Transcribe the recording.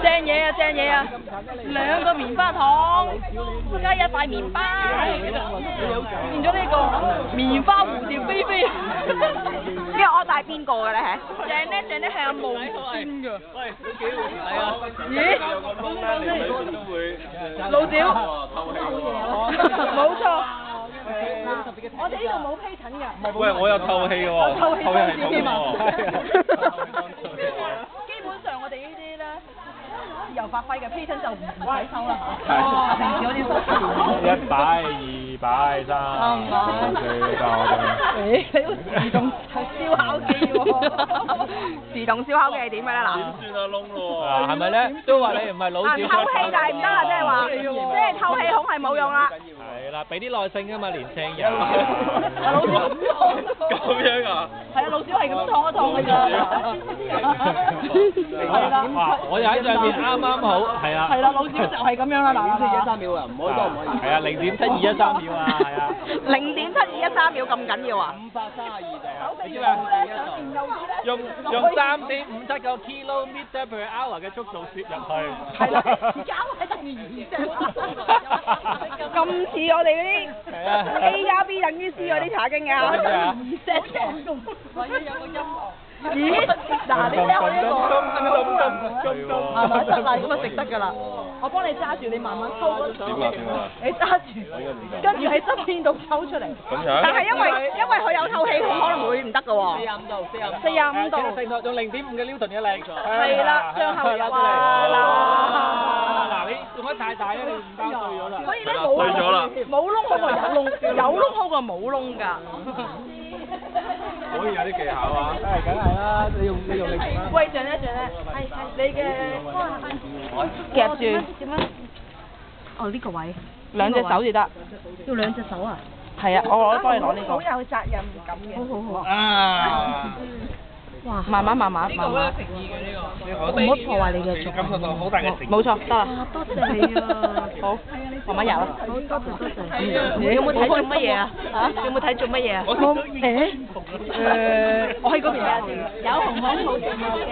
正嘢啊，正嘢啊！2個棉花糖，加1塊麵包，變咗呢個棉花蝴蝶飛飛。呢個我帶邊個嘅咧？正咧係有毛線㗎。喂，都幾好睇啊！咦？老趙，冇錯。我哋呢度冇披診㗎。喂，我有透氣喎，透氣系添啊！統基本上我哋呢啲咧自由發揮嘅披診就唔使收啦嚇。哦平時我哋收100、200、300、400。你個自動燒烤機喎，自動燒烤機係點嘅咧嗱？算啊窿咯喎！係咪咧？都話你唔係老透趙。氣就係唔得啦，即係話，即係透氣孔係冇用啦。係啦，俾啲耐性㗎嘛，年青人。老趙咁樣啊？係啊，老趙係咁燙一燙㗎咋。係啦。哇！我又喺上面啱啱好，係啊。係啦，老趙就係咁樣啦嗱。4.13秒啊，唔可以多唔可以。係啊，0.7213秒啊，係啊。 0.7213秒咁緊要啊？ 532就係。你知咩？用3.57個 kilometer per hour 嘅速度攝入去。係啦，而家係等於2 咁似我哋嗰啲 A 加 B 等於 C 嗰啲查經啊！ 2set 嘅，或者有個音樂。咦？嗱，你聽我呢個係咪好係咪得啦？咁啊食得㗎啦！我幫你揸住，你慢慢抽嗰點啊點啊！你揸住，跟住喺側邊度抽出嚟。咁樣。但係因為佢有透氣孔，可能會唔得㗎喎。 45度45度。用0.5嘅 Newton 嘅力。係啦，將後入哇！啦。嗱，你用得太大咧，你唔包碎咗啦。所以咧冇窿好過有窿，有窿好過冇窿㗎。可以有啲技巧啊！梗係啦，你用力。喂，仲咧，係你嘅夾住點樣？哦，呢個位2隻手至得。要2隻手啊？係啊，我幫你攞呢個。好有責任感嘅。好。啊！哇！慢慢。呢個好有誠意嘅呢個。唔好破壞你嘅作品。感受到好大嘅誠意。冇錯，得啦。多謝你啊！好，慢慢游啊。好，多謝。你有冇睇做乜嘢啊？嚇？有冇睇做乜嘢啊？我喺嗰邊有紅紅冇節目嘅。